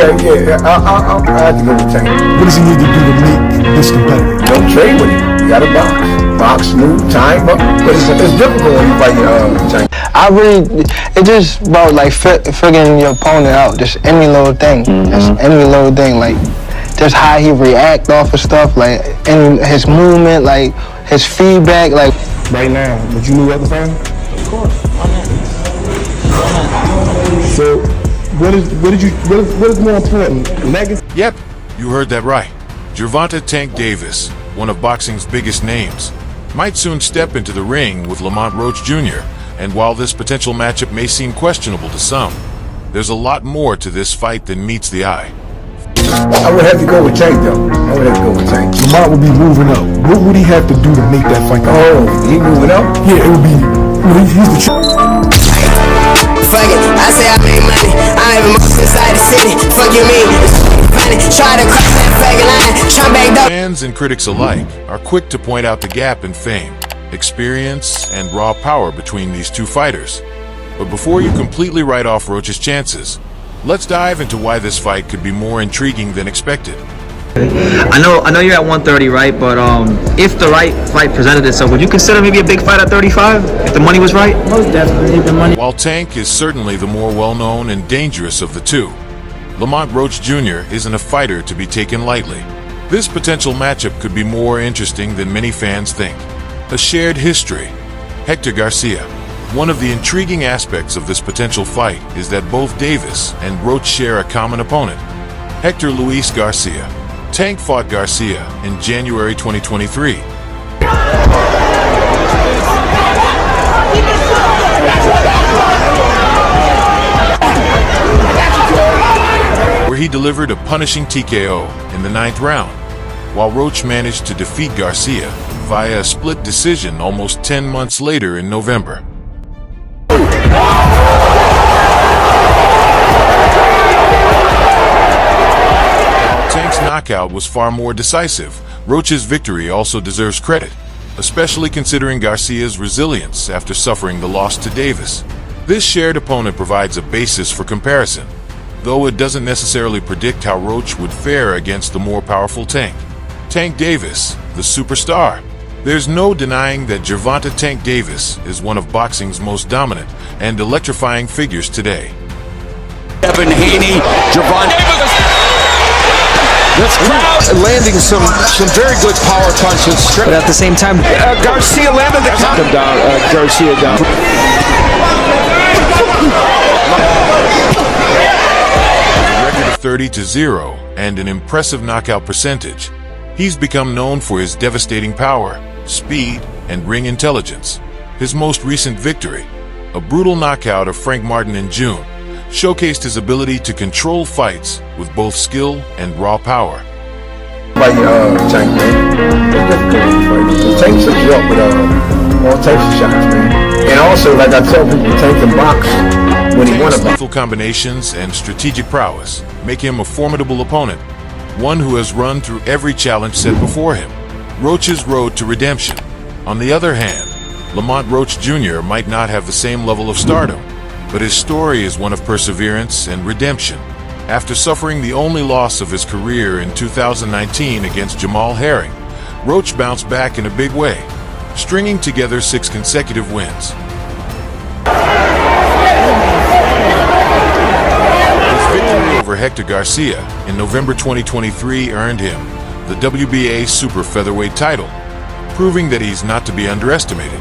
Okay, yeah, I have to go with Tank. What does he need to do to make this competitive? Don't trade with him. You gotta box, move, time up. But it's difficult when you fight Tank. It just, bro, like figuring your opponent out, just any little thing, just any little thing, like just how he react off of stuff, like and his movement, like his feedback, like. Right now, would you move other time? Of course. Why not? So, what is more important, legacy? Yep, you heard that right. Gervonta "Tank" Davis, one of boxing's biggest names, might soon step into the ring with Lamont Roach Jr. And while this potential matchup may seem questionable to some, there's a lot more to this fight than meets the eye. I would have to go with Tank, though. I would have to go with Tank. Lamont would be moving up. What would he have to do to make that fight? Oh, he moving up? Yeah, it would be. He's the Fuck it, I say I make money. I ain't even most inside the city. Fuck you mean? Try to cross that faggot line. Try back up. Fans and critics alike are quick to point out the gap in fame, experience, and raw power between these two fighters. But before you completely write off Roach's chances, let's dive into why this fight could be more intriguing than expected. I know you're at 130, right? But if the right fight presented itself, would you consider maybe a big fight at 35 if the money was right? Most definitely, the money. While Tank is certainly the more well-known and dangerous of the two, Lamont Roach Jr. isn't a fighter to be taken lightly. This potential matchup could be more interesting than many fans think. A shared history. Hector Garcia. One of the intriguing aspects of this potential fight is that both Davis and Roach share a common opponent, Hector Luis Garcia. Tank fought Garcia in January 2023. Where he delivered a punishing TKO in the 9th round, while Roach managed to defeat Garcia via a split decision almost 10 months later in November. Tank's knockout was far more decisive. Roach's victory also deserves credit, especially considering Garcia's resilience after suffering the loss to Davis. This shared opponent provides a basis for comparison, though it doesn't necessarily predict how Roach would fare against the more powerful Tank. Tank Davis, the superstar. There's no denying that Gervonta "Tank" Davis is one of boxing's most dominant and electrifying figures today. Devin, Haney, Gervonta Davis. This crowd landing some very good power punches. But at the same time, Garcia landed the top. Garcia down. A record of 30-0 and an impressive knockout percentage, he's become known for his devastating power, speed, and ring intelligence. His most recent victory, a brutal knockout of Frank Martin in June, showcased his ability to control fights with both skill and raw power. Tank, man. Tank sets you up with all types of shots, man. And also, like I tell people, Tank can box when he wants to box. Lethal combinations and strategic prowess make him a formidable opponent, one who has run through every challenge set before him. Roach's road to redemption. On the other hand, Lamont Roach Jr. might not have the same level of stardom, but his story is one of perseverance and redemption. After suffering the only loss of his career in 2019 against Jamal Herring, Roach bounced back in a big way, stringing together 6 consecutive wins. His victory over Hector Garcia in November 2023 earned him the WBA Super Featherweight title, proving that he's not to be underestimated.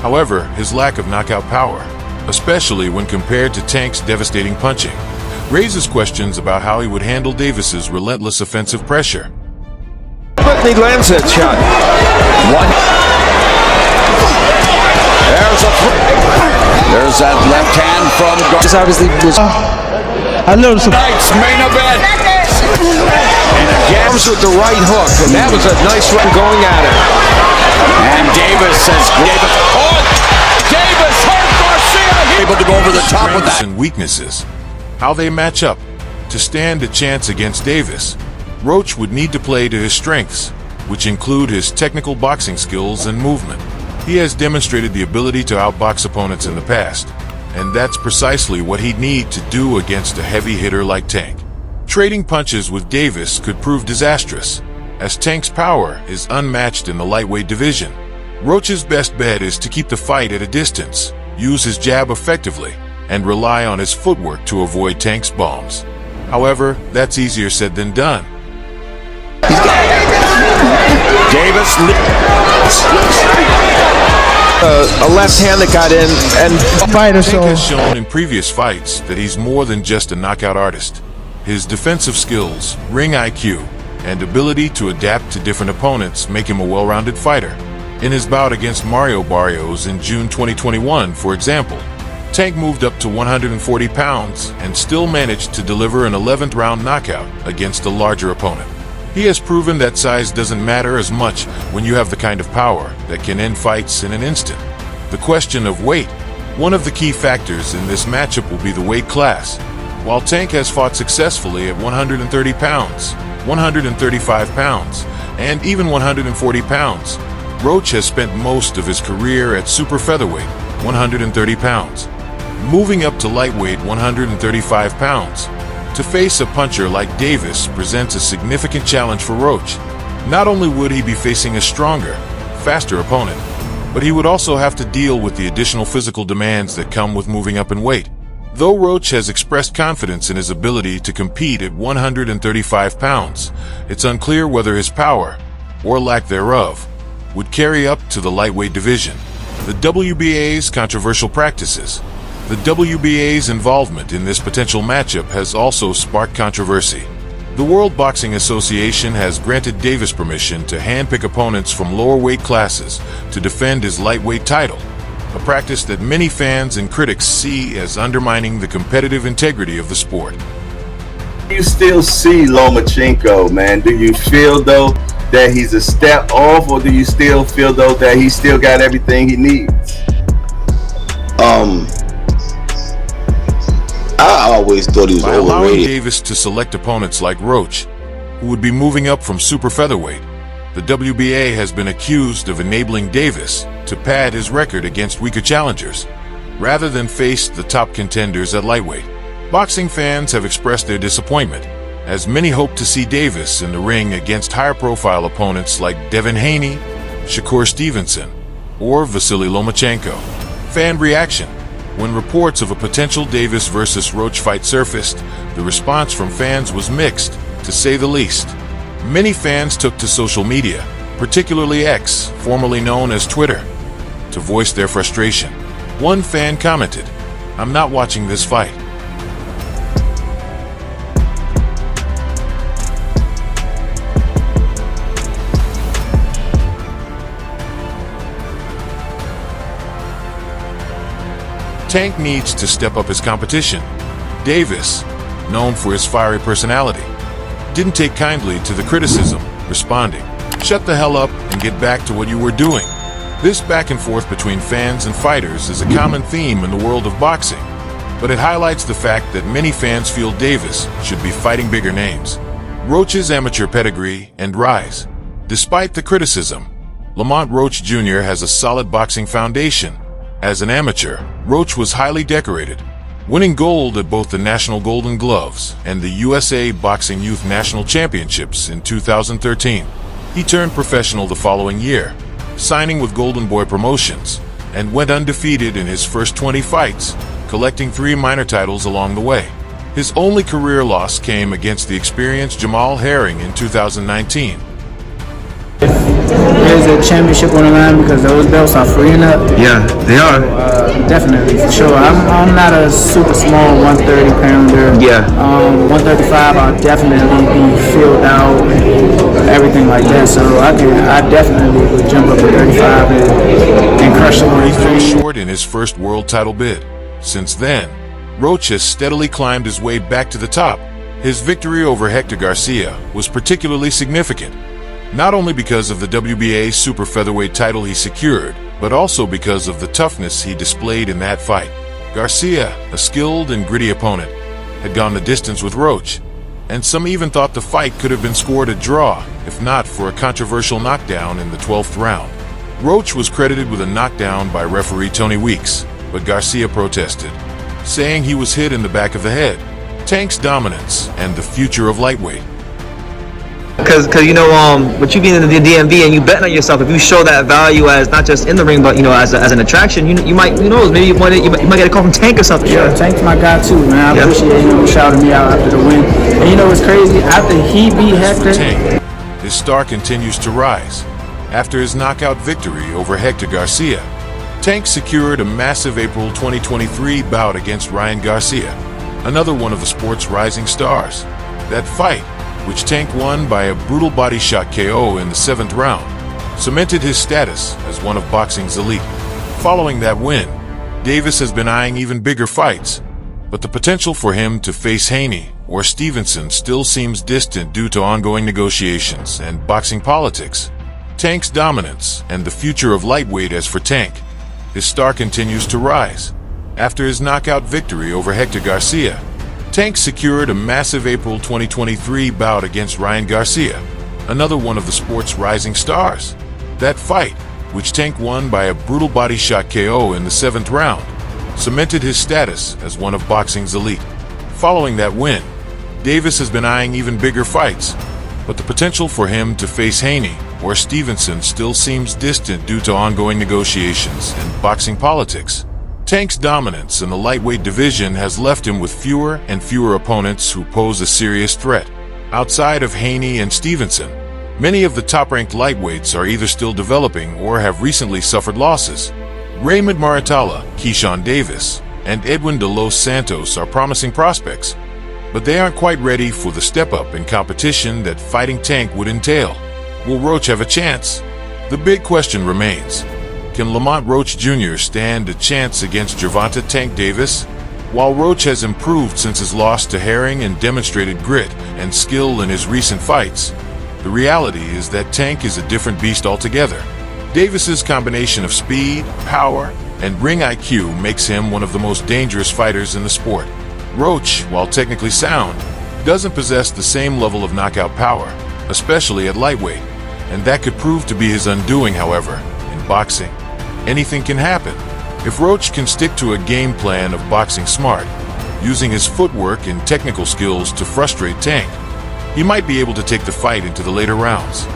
However, his lack of knockout power, especially when compared to Tank's devastating punching, raises questions about how he would handle Davis's relentless offensive pressure. But he lands that shot. One. There's that left hand from just obviously was. I noticed tonight's main event. And again with the right hook, and that was a nice run going at it. And Davis says, Davis hurt Garcia. Able to go over the top with that. And weaknesses. How they match up. To stand a chance against Davis, Roach would need to play to his strengths, which include his technical boxing skills and movement. He has demonstrated the ability to outbox opponents in the past, and that's precisely what he'd need to do against a heavy hitter like Tank. Trading punches with Davis could prove disastrous, as Tank's power is unmatched in the lightweight division. Roach's best bet is to keep the fight at a distance, use his jab effectively, and rely on his footwork to avoid Tank's bombs. However, that's easier said than done. Davis, a left hand that got in, and Fighter, Tank so has shown in previous fights that he's more than just a knockout artist. His defensive skills, ring IQ, and ability to adapt to different opponents make him a well-rounded fighter. In his bout against Mario Barrios in June 2021, for example, Tank moved up to 140 pounds and still managed to deliver an 11th round knockout against a larger opponent. He has proven that size doesn't matter as much when you have the kind of power that can end fights in an instant. The question of weight. One of the key factors in this matchup will be the weight class. While Tank has fought successfully at 130 pounds, 135 pounds, and even 140 pounds, Roach has spent most of his career at super featherweight, 130 pounds. Moving up to lightweight, 135 pounds, to face a puncher like Davis presents a significant challenge for Roach. Not only would he be facing a stronger, faster opponent, but he would also have to deal with the additional physical demands that come with moving up in weight. Though Roach has expressed confidence in his ability to compete at 135 pounds, it's unclear whether his power, or lack thereof, would carry up to the lightweight division. The WBA's controversial practices. The WBA's involvement in this potential matchup has also sparked controversy. The World Boxing Association has granted Davis permission to handpick opponents from lower weight classes to defend his lightweight title, a practice that many fans and critics see as undermining the competitive integrity of the sport. You still see Lomachenko, man. Do you feel, though, that he's a step off, or do you still feel, though, that he still got everything he needs? I always thought he was By allowing overrated. Davis to select opponents like Roach, who would be moving up from super featherweight, the WBA has been accused of enabling Davis to pad his record against weaker challengers, rather than face the top contenders at lightweight. Boxing fans have expressed their disappointment, as many hope to see Davis in the ring against higher-profile opponents like Devin Haney, Shakur Stevenson, or Vasily Lomachenko. Fan reaction. When reports of a potential Davis versus Roach fight surfaced, the response from fans was mixed, to say the least. Many fans took to social media, particularly X, formerly known as Twitter, to voice their frustration. One fan commented, "I'm not watching this fight." Tank needs to step up his competition. Davis, known for his fiery personality, didn't take kindly to the criticism, responding, "Shut the hell up and get back to what you were doing." This back and forth between fans and fighters is a common theme in the world of boxing, but it highlights the fact that many fans feel Davis should be fighting bigger names. Roach's amateur pedigree and rise. Despite the criticism, Lamont Roach Jr. has a solid boxing foundation. As an amateur, Roach was highly decorated, winning gold at both the National Golden Gloves and the USA Boxing Youth National Championships in 2013. He turned professional the following year, signing with Golden Boy Promotions, and went undefeated in his first 20 fights, collecting 3 minor titles along the way. His only career loss came against the experienced Jamal Herring in 2019. There's a championship on the line because those belts are freeing up. Yeah, they are. Definitely, for sure. I'm not a super small 130 pounder. Yeah. 135, I'll definitely be filled out and everything like that. So I definitely would jump up to 35 and crush He fell someone. short in his first world title bid. Since then, Roach has steadily climbed his way back to the top. His victory over Hector Garcia was particularly significant, not only because of the WBA super featherweight title he secured, but also because of the toughness he displayed in that fight. Garcia, a skilled and gritty opponent, had gone the distance with Roach, and some even thought the fight could have been scored a draw, if not for a controversial knockdown in the 12th round. Roach was credited with a knockdown by referee Tony Weeks, but Garcia protested, saying he was hit in the back of the head. Tank's dominance and the future of lightweight. Cause you know, with you being in the DMV and you betting on yourself, if you show that value as not just in the ring, but you know, as an attraction, you might, who knows, maybe you might get a call from Tank or something. Yeah, Tank's my guy too, man. I appreciate him shouting me out after the win. And you know what's crazy? After he beat Hector, Tank, his star continues to rise. After his knockout victory over Hector Garcia, Tank secured a massive April 2023 bout against Ryan Garcia, another one of the sport's rising stars. That fight, which Tank won by a brutal body shot KO in the 7th round, cemented his status as one of boxing's elite. Following that win, Davis has been eyeing even bigger fights, but the potential for him to face Haney or Stevenson still seems distant due to ongoing negotiations and boxing politics. Tank's dominance and the future of lightweight. As for Tank, his star continues to rise. After his knockout victory over Hector Garcia, Tank secured a massive April 2023 bout against Ryan Garcia, another one of the sport's rising stars. That fight, which Tank won by a brutal body shot KO in the 7th round, cemented his status as one of boxing's elite. Following that win, Davis has been eyeing even bigger fights, but the potential for him to face Haney or Stevenson still seems distant due to ongoing negotiations and boxing politics. Tank's dominance in the lightweight division has left him with fewer and fewer opponents who pose a serious threat. Outside of Haney and Stevenson, many of the top-ranked lightweights are either still developing or have recently suffered losses. Raymond Maratala, Keyshawn Davis, and Edwin De Los Santos are promising prospects, but they aren't quite ready for the step-up in competition that fighting Tank would entail. Will Roach have a chance? The big question remains. Can Lamont Roach Jr. stand a chance against Gervonta "Tank" Davis? While Roach has improved since his loss to Herring and demonstrated grit and skill in his recent fights, the reality is that Tank is a different beast altogether. Davis's combination of speed, power, and ring IQ makes him one of the most dangerous fighters in the sport. Roach, while technically sound, doesn't possess the same level of knockout power, especially at lightweight, and that could prove to be his undoing. However, in boxing, anything can happen. If Roach can stick to a game plan of boxing smart, using his footwork and technical skills to frustrate Tank, he might be able to take the fight into the later rounds.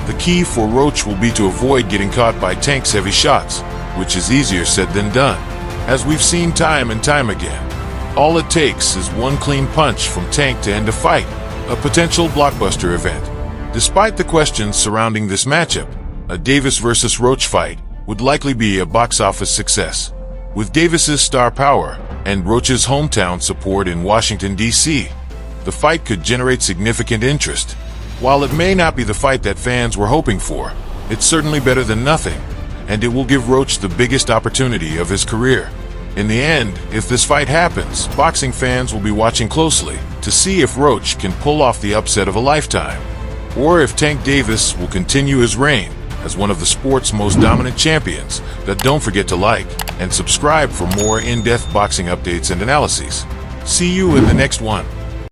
The key for Roach will be to avoid getting caught by Tank's heavy shots, which is easier said than done. As we've seen time and time again, all it takes is one clean punch from Tank to end a fight, a potential blockbuster event. Despite the questions surrounding this matchup, a Davis versus Roach fight would likely be a box office success. With Davis's star power and Roach's hometown support in Washington, D.C., the fight could generate significant interest. While it may not be the fight that fans were hoping for, it's certainly better than nothing, and it will give Roach the biggest opportunity of his career. In the end, if this fight happens, boxing fans will be watching closely to see if Roach can pull off the upset of a lifetime, or if Tank Davis will continue his reign as one of the sport's most dominant champions. But don't forget to like and subscribe for more in-depth boxing updates and analyses. See you in the next one.